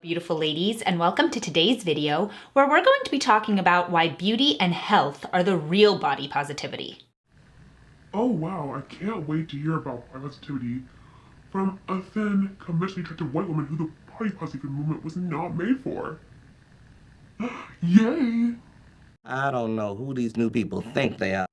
Beautiful ladies, and welcome to today's video where we're going to be talking about why beauty and health are the real body positivity. Oh wow, I can't wait to hear about body positivity from a thin, conventionally attractive white woman who the body positivity movement was not made for. Yay! I don't know who these new people think they are.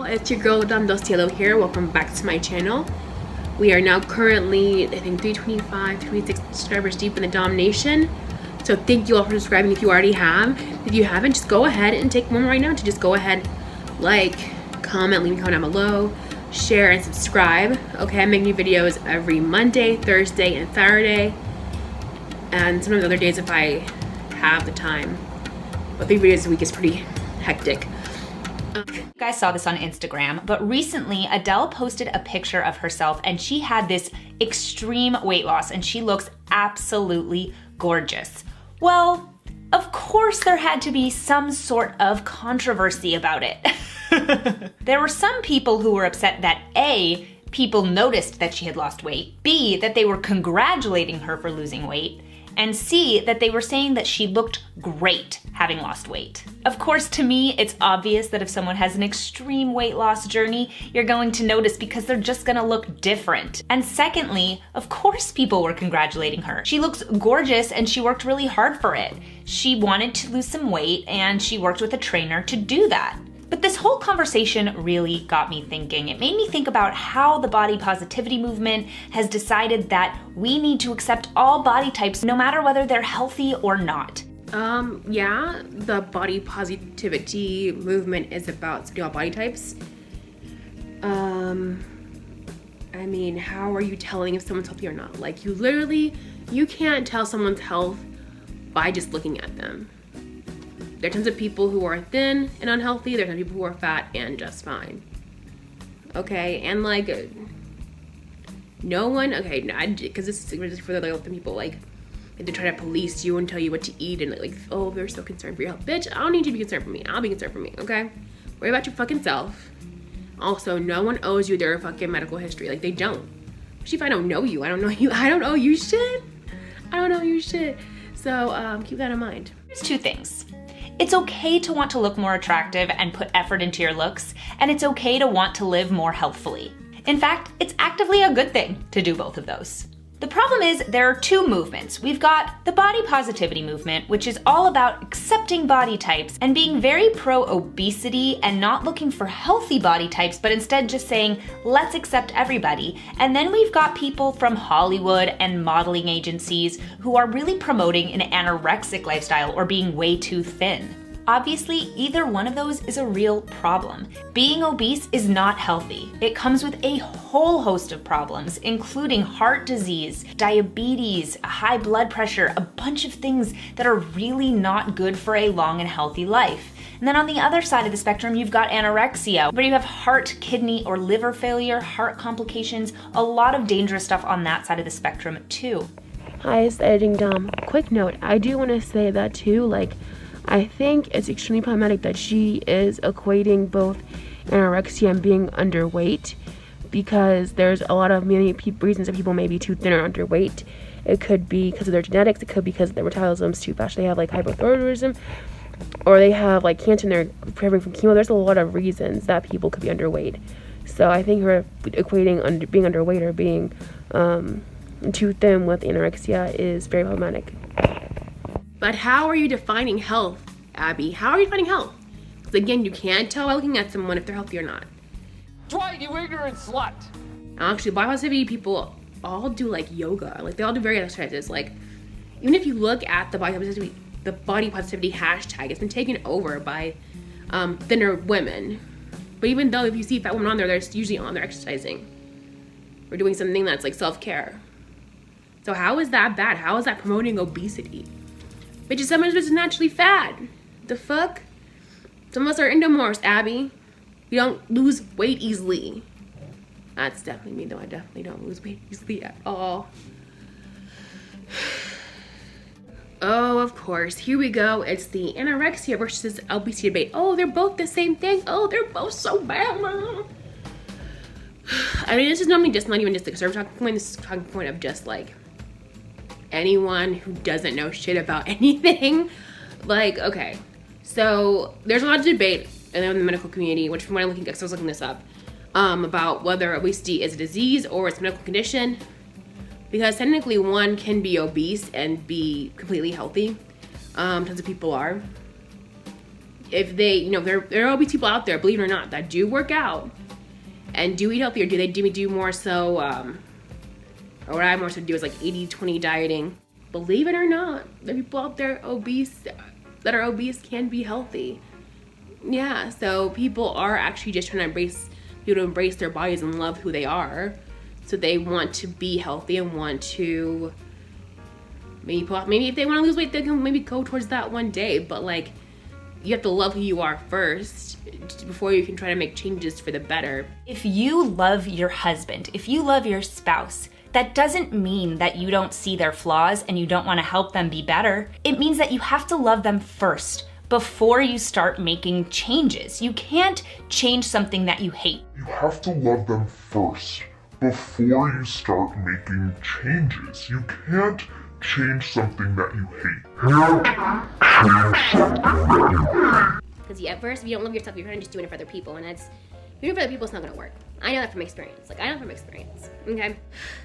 It's your girl Dom Dos Cielo here. Welcome back to my channel. We are now currently, I think, 325, 326 subscribers deep in the Dom Nation. So thank you all for subscribing if you already have. If you haven't, just go ahead and take a moment right now to just go ahead, like, comment, leave a comment down below, share, and subscribe. Okay, I make new videos every Monday, Thursday, and Saturday. And sometimes other days if I have the time. But 3 videos a week is pretty hectic. You guys saw this on Instagram, but recently Adele posted a picture of herself and she had this extreme weight loss and she looks absolutely gorgeous. Well, of course there had to be some sort of controversy about it. There were some people who were upset that A, people noticed that she had lost weight, B, that they were congratulating her for losing weight, and C, that they were saying that she looked great having lost weight. Of course, to me, it's obvious that if someone has an extreme weight loss journey, you're going to notice because they're just gonna look different. And secondly, of course people were congratulating her. She looks gorgeous and she worked really hard for it. She wanted to lose some weight and she worked with a trainer to do that. But this whole conversation really got me thinking. It made me think about how the body positivity movement has decided that we need to accept all body types no matter whether they're healthy or not. Yeah, the body positivity movement is about accepting all body types. I mean, how are you telling if someone's healthy or not? Like, you can't tell someone's health by just looking at them. There are tons of people who are thin and unhealthy. There are tons of people who are fat and just fine. Okay, and like, no one, okay, because this is just for the people, like, they try to police you and tell you what to eat and like, oh, they're so concerned for your health. Bitch, I don't need you to be concerned for me. I'll be concerned for me, okay? Worry about your fucking self. Also, no one owes you their fucking medical history. Like, they don't. Especially if I don't know you. I don't know you. I don't owe you shit. I don't know you shit. So, keep that in mind. There's 2 things. It's okay to want to look more attractive and put effort into your looks, and it's okay to want to live more healthfully. In fact, it's actively a good thing to do both of those. The problem is there are 2 movements. We've got the body positivity movement, which is all about accepting body types and being very pro-obesity and not looking for healthy body types, but instead just saying, let's accept everybody. And then we've got people from Hollywood and modeling agencies who are really promoting an anorexic lifestyle or being way too thin. Obviously, either one of those is a real problem. Being obese is not healthy. It comes with a whole host of problems, including heart disease, diabetes, high blood pressure, a bunch of things that are really not good for a long and healthy life. And then on the other side of the spectrum, you've got anorexia, where you have heart, kidney, or liver failure, heart complications, a lot of dangerous stuff on that side of the spectrum too. Hi, it's Editing Dom. Quick note, I do want to say that too, like, I think it's extremely problematic that she is equating both anorexia and being underweight, because there's a lot of many reasons that people may be too thin or underweight. It could be because of their genetics, it could be because their metabolism's too fast, they have like hypothyroidism, or they have like cancer and they're recovering from chemo. There's a lot of reasons that people could be underweight. So I think her equating being underweight or being too thin with anorexia is very problematic. But how are you defining health, Abby? How are you defining health? Because again, you can't tell by looking at someone if they're healthy or not. Dwight, you ignorant slut! Actually, body positivity people all do like yoga. Like, they all do various exercises. Like, even if you look at the body positivity hashtag, it's been taken over by thinner women. But even though if you see fat women on there, they're usually on there exercising or doing something that's like self-care. So how is that bad? How is that promoting obesity? Bitches, some of us is naturally fat. The fuck? Some of us are endomorphs, Abby. We don't lose weight easily. That's definitely me, though. I definitely don't lose weight easily at all. Oh, of course. Here we go. It's the anorexia versus obesity debate. Oh, they're both the same thing. Oh, they're both so bad. I mean, this is normally just not even just the conservative talking point. This is a talking point of just like anyone who doesn't know shit about anything. Like, okay. So there's a lot of debate in the medical community, which from what I'm looking at, because I was looking this up, about whether obesity is a disease or it's a medical condition. Because technically one can be obese and be completely healthy. Tons of people are. If they, you know, there are obese people out there, believe it or not, that do work out and do eat healthy, or do they do more so, or what I more so do is like 80-20 dieting. Believe it or not, the people out there that are obese can be healthy. Yeah, so people are actually just trying to embrace their bodies and love who they are. So they want to be healthy and want to maybe if they want to lose weight, they can maybe go towards that one day. But like, you have to love who you are first before you can try to make changes for the better. If you love your husband, if you love your spouse, that doesn't mean that you don't see their flaws and you don't want to help them be better. It means that you have to love them first before you start making changes. You can't change something that you hate. You have to love them first before you start making changes. You can't change something that you hate. Because at first, if you don't love yourself, you're kind of just doing it for other people, and if you're doing it for other people, it's not gonna work. I know that from experience. Okay?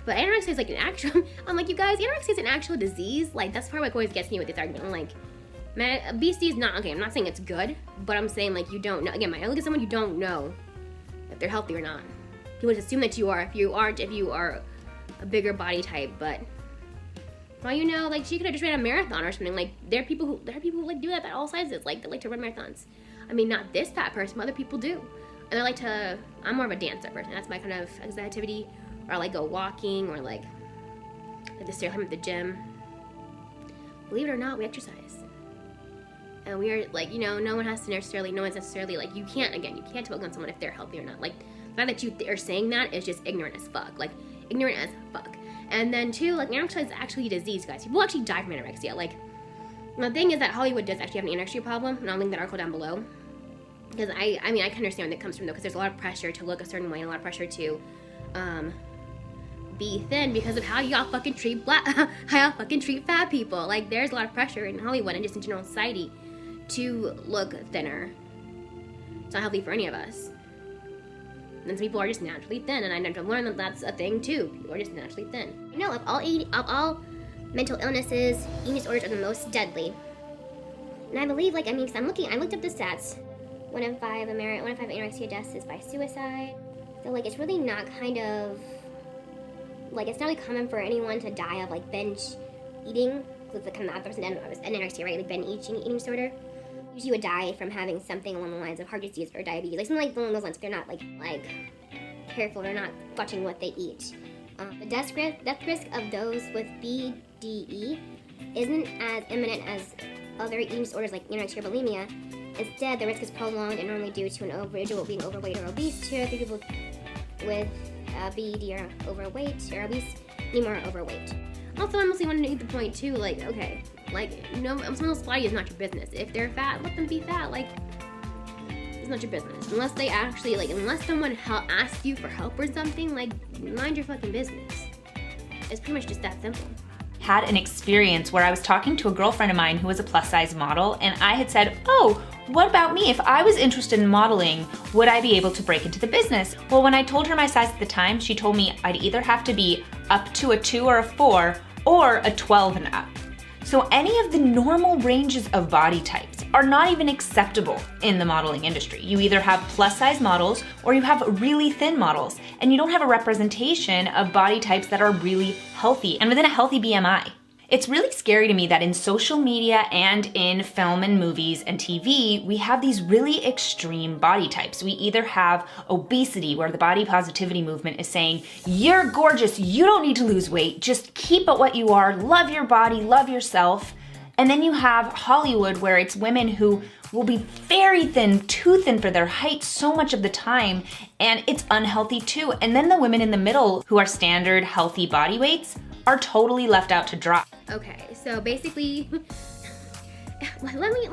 But anorexia is like an actual, I'm like, you guys, anorexia is an actual disease. Like, that's part of what always gets me with this argument. I'm like, man, obesity is not, okay, I'm not saying it's good, but I'm saying, like, you don't know. Again, I look at someone, you don't know if they're healthy or not. People just assume that you are, if you are a bigger body type, but well, you know, like, she could have just ran a marathon or something. Like, there are people who like do that at all sizes, like, they like to run marathons. I mean, not this fat person, but other people do. And I like to, I'm more of a dancer person. That's my kind of activity. Or I like go walking, or like the stair climb at the gym. Believe it or not, we exercise. And we are, like, you know, no one's necessarily, like, you can't tell on someone if they're healthy or not. Like, the fact that you are saying that is just ignorant as fuck. Like, ignorant as fuck. And then two, like, anorexia is actually a disease, guys. People actually die from anorexia. Like, the thing is that Hollywood does actually have an anorexia problem, and I'll link that article down below. Because I mean, I can understand where that comes from, though, because there's a lot of pressure to look a certain way and a lot of pressure to be thin because of how y'all fucking treat fat people. Like, there's a lot of pressure in Hollywood and just in general society to look thinner. It's not healthy for any of us. And some people are just naturally thin, and I had to learn that that's a thing too. People are just naturally thin. You know, of all mental illnesses, eating disorders are the most deadly. And I believe, like, I mean, because I looked up the stats. 1 in 5 anorexia deaths is by suicide. So, like, it's really not kind of, like, it's not really common for anyone to die of, like, binge eating. With the kind of opposite end of anorexia, right? Like, binge eating disorder. Usually you would die from having something along the lines of heart disease or diabetes. Like, something like along those lines. If they're not, like careful, they're not watching what they eat. The death risk of those with BDE isn't as imminent as other eating disorders like anorexia or bulimia. Instead, the risk is prolonged and normally due to an individual being overweight or obese. 2 or 3 people with BED are overweight or obese, any more overweight. Also, I mostly wanted to make the point too, like, okay, like, no, someone's body is not your business. If they're fat, let them be fat. Like, it's not your business. Unless they actually, like, unless someone asks you for help or something, like, mind your fucking business. It's pretty much just that simple. Had an experience where I was talking to a girlfriend of mine who was a plus size model, and I had said, oh, what about me? If I was interested in modeling, would I be able to break into the business? Well, when I told her my size at the time, she told me I'd either have to be up to a 2 or a 4 or a 12 and up. So any of the normal ranges of body types are not even acceptable in the modeling industry. You either have plus size models or you have really thin models, and you don't have a representation of body types that are really healthy and within a healthy BMI. It's really scary to me that in social media and in film and movies and TV, we have these really extreme body types. We either have obesity, where the body positivity movement is saying, you're gorgeous, you don't need to lose weight, just keep it what you are, love your body, love yourself. And then you have Hollywood, where it's women who will be very thin, too thin for their height so much of the time, and it's unhealthy too. And then the women in the middle, who are standard healthy body weights, are totally left out to dry. Okay, so basically, let me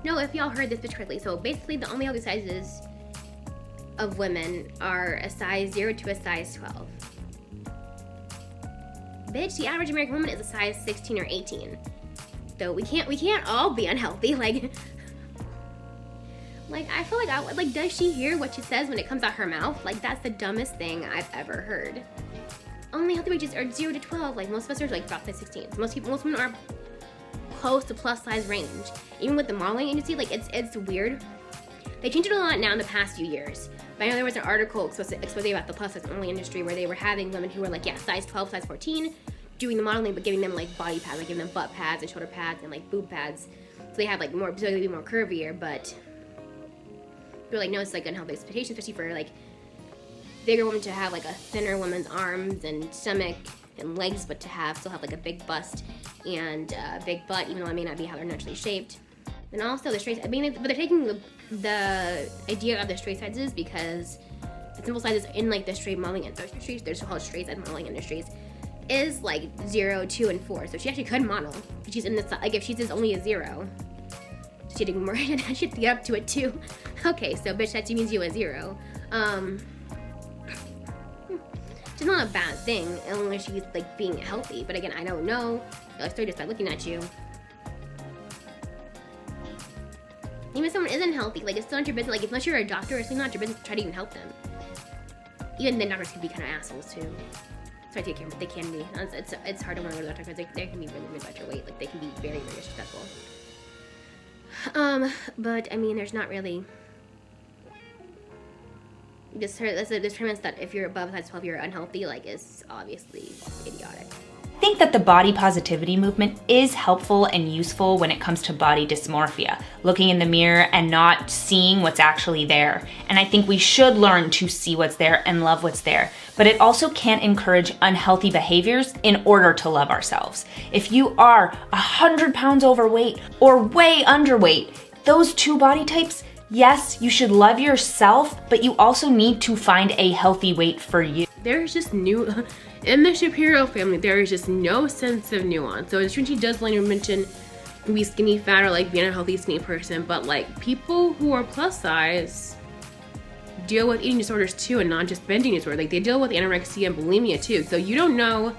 know if y'all heard this bitch correctly. So basically, the only healthy sizes of women are a size 0 to a size 12. Bitch, the average American woman is a size 16 or 18. So we can't all be unhealthy. Like I feel like does she hear what she says when it comes out her mouth? Like, that's the dumbest thing I've ever heard. Only healthy ranges are 0 to 12. Like, most of us are like about size 16. Most women are close to plus size range. Even with the modeling agency, like it's weird. They changed it a lot now in the past few years. But I know there was an article exposing about the plus size modeling industry where they were having women who were like, yeah, size 12, size 14, doing the modeling, but giving them like body pads, like giving them butt pads and shoulder pads and like boob pads. So they have like more, so they be more curvier, but they're like, no, it's like unhealthy expectation, especially for like bigger women to have like a thinner woman's arms and stomach and legs, but to still have like a big bust and a big butt, even though it may not be how they're naturally shaped. And also the straight, but they're taking the idea of the straight sizes because the simple sizes in like the straight modeling industries, they're called straight size modeling industries, is like 0, 2, and 4. So she actually could model. If she's in this, like if she's just only a 0, she'd more, she'd get up to a 2. Okay, so bitch, that means you a 0. It's not a bad thing unless she's like being healthy. But again, I don't know. I'll start just by looking at you. Even if someone isn't healthy, like it's still not your business. Like unless you're a doctor, it's not your business to try to even help them. Even then, doctors can be kind of assholes too. So I take care of it. They can be. It's hard to want to go to the doctor because they can be really about your weight. Like they can be very, very disrespectful. But I mean, there's not really this premise that if you're above size 12, you're unhealthy. Like, is obviously idiotic. I think that the body positivity movement is helpful and useful when it comes to body dysmorphia, looking in the mirror and not seeing what's actually there. And I think we should learn to see what's there and love what's there. But it also can't encourage unhealthy behaviors in order to love ourselves. If you are 100 pounds overweight or way underweight, those two body types, yes, you should love yourself, but you also need to find a healthy weight for you. There's just in the Shapiro family, there is just no sense of nuance. So she does later mention be skinny fat or like being a healthy skinny person, but like people who are plus size deal with eating disorders too, and not just binge eating disorder. Like they deal with anorexia and bulimia too. So you don't know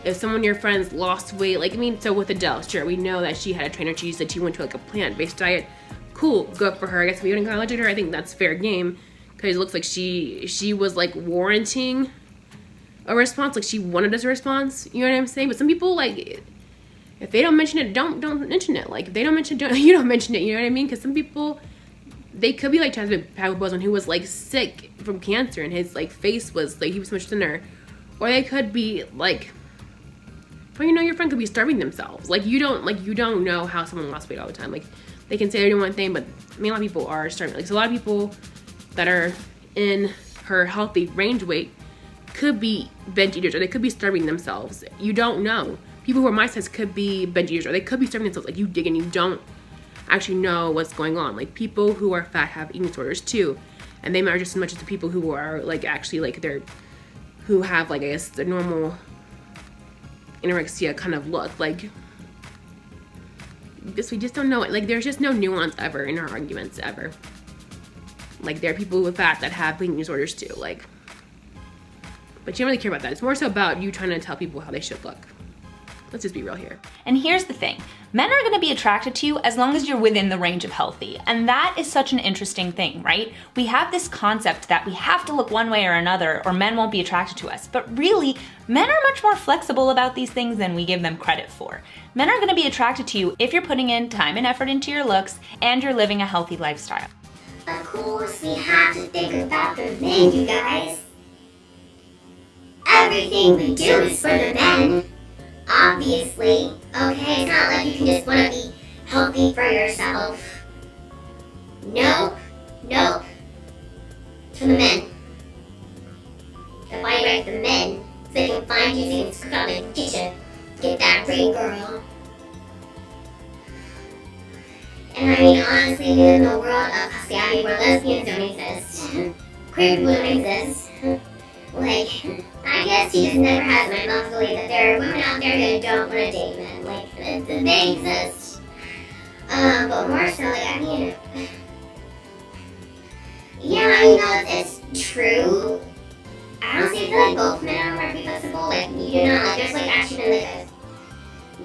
if someone of your friends lost weight. Like, I mean, so with Adele, sure, we know that she had a trainer. She said she went to like a plant-based diet. Cool, good for her. I guess if we didn't acknowledge her, I think that's fair game, because it looks like she was like warranting a response, like she wanted us a response. You know what I'm saying? But some people, like, if they don't mention it, don't mention it. Like if they don't mention it, you don't mention it. You know what I mean? Because some people, they could be like Chadwick Boseman, who was like sick from cancer and his like face was like he was much thinner, or they could be like, well, you know, your friend could be starving themselves. Like you don't know how someone lost weight all the time. Like they can say they're doing one thing, but I mean a lot of people are starving. Like so a lot of people that are in her healthy range weight could be binge eaters, or they could be starving themselves. You don't know. People who are my size could be binge eaters, or they could be starving themselves. Like you dig and you don't actually know what's going on. Like people who are fat have eating disorders too, and they matter just as much as the people who are like actually like who have like I guess the normal anorexia kind of look. Like we just don't know it. Like there's just no nuance ever in our arguments ever. Like there are people with fat that have eating disorders too. Like. But you don't really care about that. It's more so about you trying to tell people how they should look. Let's just be real here. And here's the thing. Men are gonna be attracted to you as long as you're within the range of healthy. And that is such an interesting thing, right? We have this concept that we have to look one way or another or men won't be attracted to us. But really, men are much more flexible about these things than we give them credit for. Men are gonna be attracted to you if you're putting in time and effort into your looks and you're living a healthy lifestyle. Of course, we have to think about the men, you guys. Everything we do is for the men, obviously. Okay, it's not like you can just want to be healthy for yourself. Nope. It's for the men. The body right for the men, so they can find you and come and get you. Get that ring, girl. And I mean, honestly, we live in a world of, see, I mean, where lesbians don't exist. Queer people don't exist. Like, I guess he just never has my mouth believe that there are women out there that don't want to date men. Like, they exist. But more so, like, I mean, yeah, you know, it's true. Honestly, I feel like both men are more flexible. Like, you know, like, there's like actually been like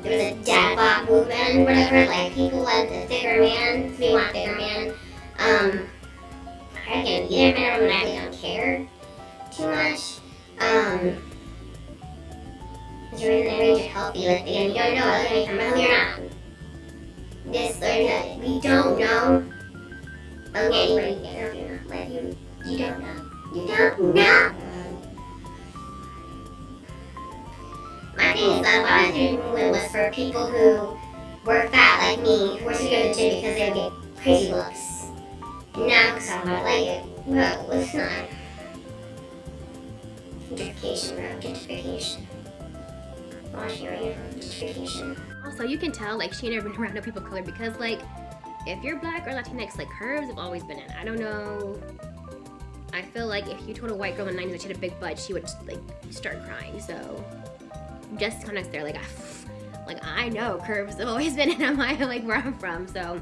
there's a dad bod movement and whatever. Like, people want the thicker man, we want thicker man. Again, either men or women, I really don't care too much. It's really the range of healthy. Like, again, you don't know what's going to come out or not. This or that, we don't know. Okay, anyway, like, you don't know. You don't know. My thing is that what I was doing was for people who were fat like me, who were to go to the gym because they would get crazy looks. And now, because I don't like it, well, it's not. Gentrification, bro. Gentrification. Washing your uniform. Gentrification. Also, you can tell, like, she ain't never been around no people of color because, like, if you're black or Latinx, like, curves have always been in. I don't know. I feel like if you told a white girl in the 90s that she had a big butt, she would, like, start crying. So, just context there, like, I know curves have always been in my, like, where I'm from. So,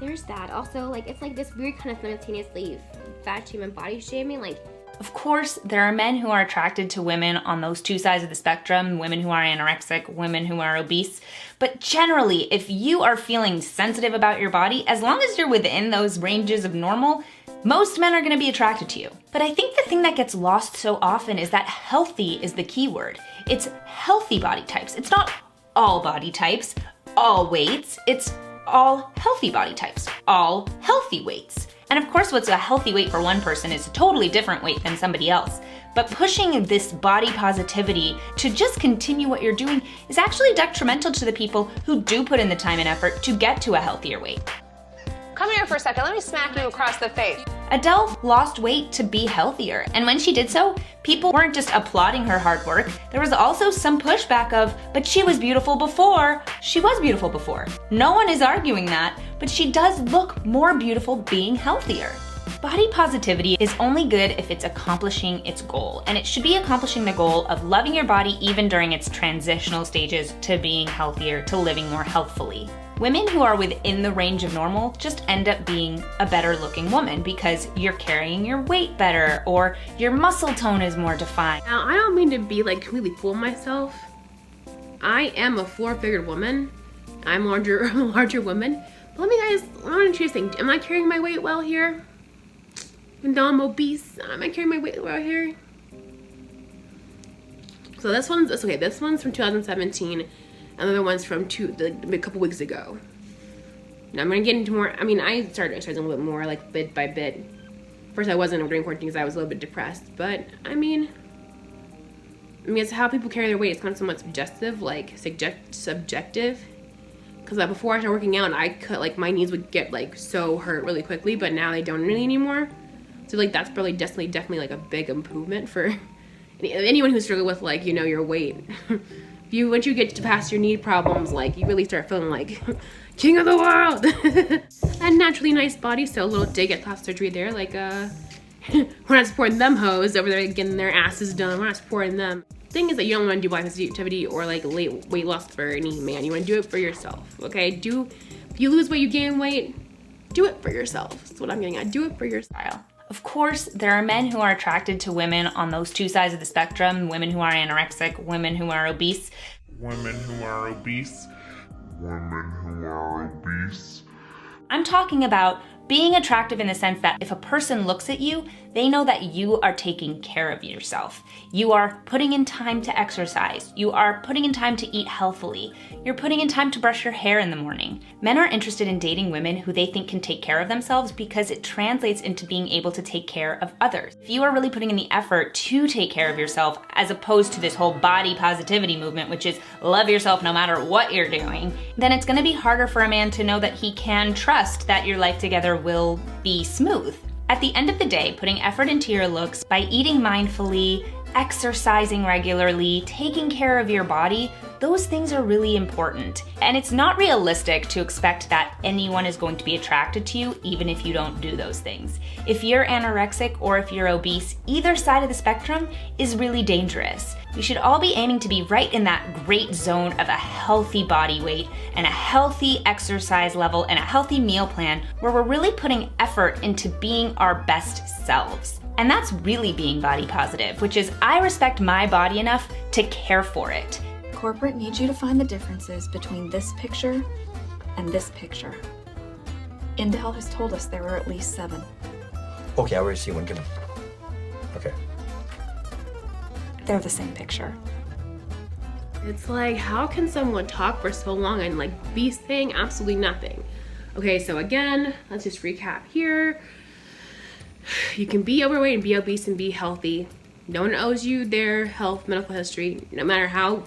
there's that. Also, like, it's, like, this weird kind of simultaneously fat shaming, body shaming, like, Of course, there are men who are attracted to women on those two sides of the spectrum, women who are anorexic, women who are obese. But generally, if you are feeling sensitive about your body, as long as you're within those ranges of normal, most men are going to be attracted to you. But I think the thing that gets lost so often is that healthy is the key word. It's healthy body types. It's not all body types, all weights. It's all healthy body types, all healthy weights. And of course, what's a healthy weight for one person is a totally different weight than somebody else. But pushing this body positivity to just continue what you're doing is actually detrimental to the people who do put in the time and effort to get to a healthier weight. Come here for a second, let me smack you across the face. Adele lost weight to be healthier, and when she did so, people weren't just applauding her hard work. There was also some pushback of, but she was beautiful before. She was beautiful before. No one is arguing that, but she does look more beautiful being healthier. Body positivity is only good if it's accomplishing its goal, and it should be accomplishing the goal of loving your body even during its transitional stages to being healthier, to living more healthfully. Women who are within the range of normal just end up being a better looking woman because you're carrying your weight better or your muscle tone is more defined. Now, I don't mean to be like completely fool myself. I am a four-figured woman. I'm a larger woman. But let me guys, I want to think, am I carrying my weight well here? Even though I'm obese, am I carrying my weight well here? So this one's from 2017. And the other one's from a couple weeks ago. Now I'm gonna get into more. I mean, I started exercising a little bit more, like bit by bit. First, I wasn't during quarantine because I was a little bit depressed. But I mean, it's how people carry their weight. It's kind of somewhat subjective, subjective. Because before I started working out, I could my knees would get so hurt really quickly, but now they don't really anymore. So that's probably definitely like a big improvement for anyone who struggled with your weight. Once you get to past your knee problems, you really start feeling like king of the world. A naturally nice body, so a little dig at plastic surgery there. We're not supporting them hoes over there getting their asses done. We're not supporting them. Thing is that you don't want to do body positivity or late weight loss for any man. You want to do it for yourself, okay? If you lose weight, you gain weight, do it for yourself. That's what I'm getting at. Do it for yourself. Of course, there are men who are attracted to women on those two sides of the spectrum, women who are anorexic, women who are obese. Women who are obese. Women who are obese. I'm talking about being attractive in the sense that if a person looks at you, they know that you are taking care of yourself. You are putting in time to exercise. You are putting in time to eat healthily. You're putting in time to brush your hair in the morning. Men are interested in dating women who they think can take care of themselves because it translates into being able to take care of others. If you are really putting in the effort to take care of yourself, as opposed to this whole body positivity movement, which is love yourself no matter what you're doing, then it's gonna be harder for a man to know that he can trust that your life together will be smooth. At the end of the day, putting effort into your looks by eating mindfully, exercising regularly, taking care of your body, those things are really important. And it's not realistic to expect that anyone is going to be attracted to you even if you don't do those things. If you're anorexic or if you're obese, either side of the spectrum is really dangerous. We should all be aiming to be right in that great zone of a healthy body weight and a healthy exercise level and a healthy meal plan where we're really putting effort into being our best selves. And that's really being body positive, which is I respect my body enough to care for it. Corporate needs you to find the differences between this picture and this picture. Intel has told us there are at least 7. Okay, I already see one. Give them. Okay. They're the same picture. It's like, how can someone talk for so long and like be saying absolutely nothing? Okay, so again, let's just recap here. You can be overweight and be obese and be healthy. No one owes you their health, medical history, no matter how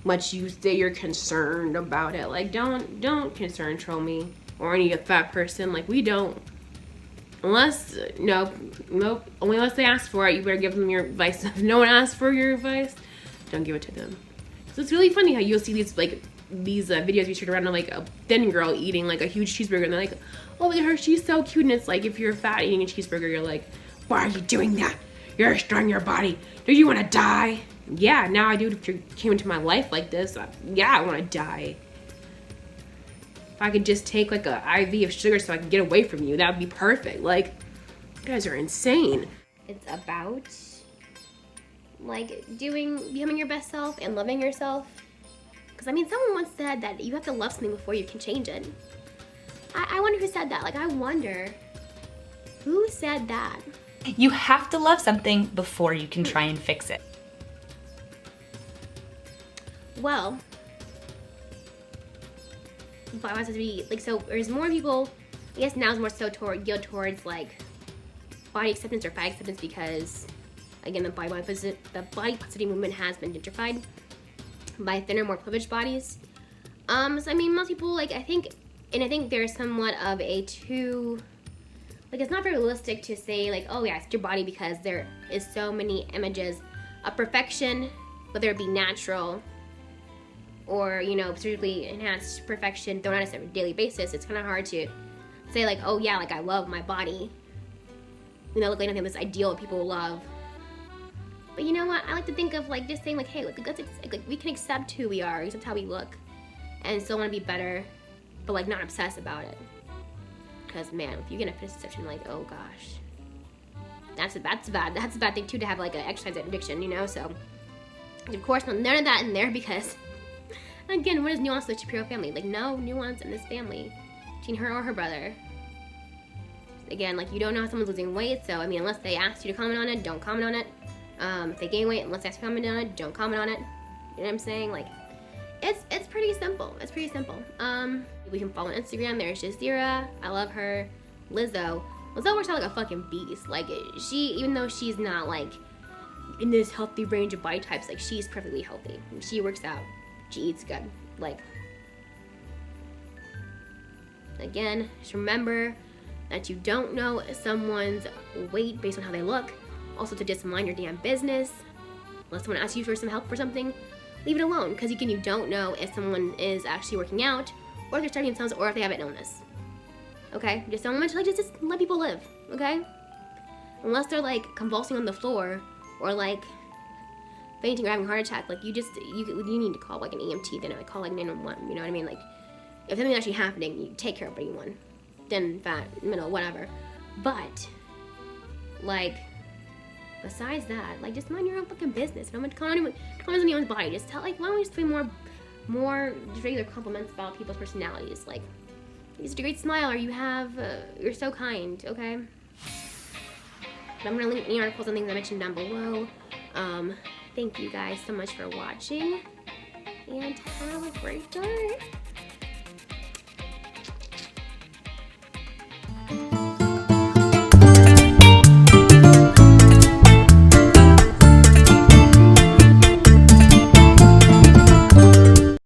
much you say you're concerned about it. Like, don't concern troll me or any fat person. Like, we don't. Unless, nope, only unless they ask for it, you better give them your advice. If no one asks for your advice, don't give it to them. So it's really funny how you'll see these videos you shared around of like a thin girl eating like a huge cheeseburger and they're like, oh, look at her, she's so cute. And it's like, if you're fat eating a cheeseburger, you're like, why are you doing that? You're destroying your body. Do you want to die? Yeah, now I do. If you came into my life like this, yeah, I want to die. If I could just take like a IV of sugar so I can get away from you, that would be perfect. Like, you guys are insane. It's about like becoming your best self and loving yourself. Because I mean, someone once said that you have to love something before you can change it. I wonder who said that. Like, I wonder who said that. You have to love something before you can try and fix it. Well, but I want it to be like, so there's more people, I guess now is more so geared towards like body acceptance or fat acceptance because again, the body positivity movement has been gentrified by thinner, more privileged bodies. So I mean, most people like, I think there's somewhat of a like, it's not very realistic to say like, oh yeah, it's your body, because there is so many images of perfection, whether it be natural or, you know, surgically enhanced perfection thrown at us on a daily basis. It's kind of hard to say like, oh yeah, like I love my body. You know, look like nothing, this ideal that people love. But you know what? I like to think of like just saying like, hey, look, we can accept who we are, accept how we look, and still want to be better, but like not obsess about it. Because man, if you get a perception like, oh gosh, that's a bad thing too, to have like an exercise addiction, you know. So of course, none of that in there, because again, what is nuance to the Shapiro family? Like, no nuance in this family between her or her brother. Again, like, you don't know how someone's losing weight, so I mean, unless they ask you to comment on it, don't comment on it. If they gain weight, unless they ask you to comment on it, don't comment on it. You know what I'm saying? Like, it's pretty simple. It's pretty simple. We can follow on Instagram. There's Jazeera. I love her. Lizzo works out like a fucking beast. Like, she, even though she's not like in this healthy range of body types, like, she's perfectly healthy. She works out. She eats good. Like, again, just remember that you don't know someone's weight based on how they look. Also, to just mind your damn business. Unless someone asks you for some help for something, leave it alone, because you don't know if someone is actually working out, or if they're studying themselves, or if they have an illness. Okay? Just don't mention, like, just let people live, okay? Unless they're like convulsing on the floor, or like fainting or having a heart attack, like, you need to call like an EMT, then like call like 911, you know what I mean? Like, if something's actually happening, you take care of anyone. Then fat, middle, whatever. But like, besides that, like, just mind your own fucking business. Don't comment on anyone's body. Just tell, like, why don't we just be more just regular compliments about people's personalities? Like, you have a great smile, or you're so kind, okay? But I'm gonna link any articles and things I mentioned down below. Thank you guys so much for watching, and have a great day.